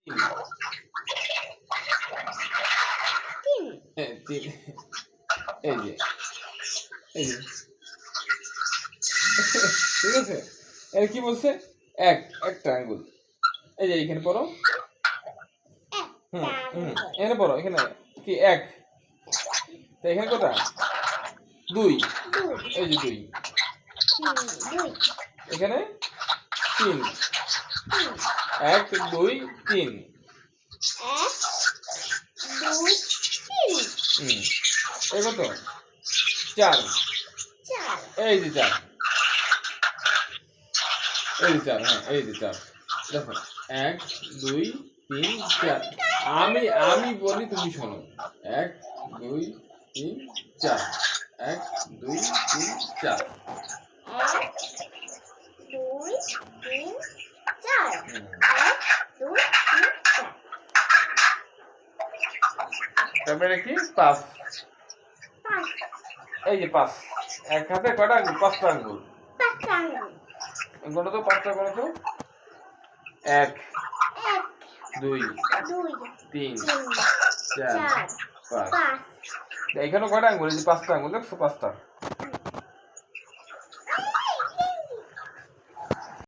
তিন। তিন। হ্যাঁ, তিন। এই যে এই যে ঠিক আছে। এর কি বলছে? একটা আঙ্গুল। এই যে এখানে পড়ো। এখানে পড়ো, এখানে কি এক, তো এখানে কটা? দুই। এই যে দুই। এখানে তিন। এক, দুই, তিন। এই কত? চার। এই যে চার। এই যে চার, হ্যাঁ এই যে চার। দেখো, এক, দুই, তিন, চার। আমি বলি, তুমি শোনো। এক, দুই, তিন, চার। এক, দুই, তিন, চার। তারপরে কি? পাঁচ। এই যে পাঁচ। এক হাতে কটা আঙ্গুল? পাঁচটা আঙ্গুল। গণো তো, পাঁচটা গণো তো। এক, দুই, তিন, চার, পাঁচ। এখানে কয়টা আঙ্গুল? এই যে পাঁচটা আঙ্গুল, দেখছো? পাঁচটা।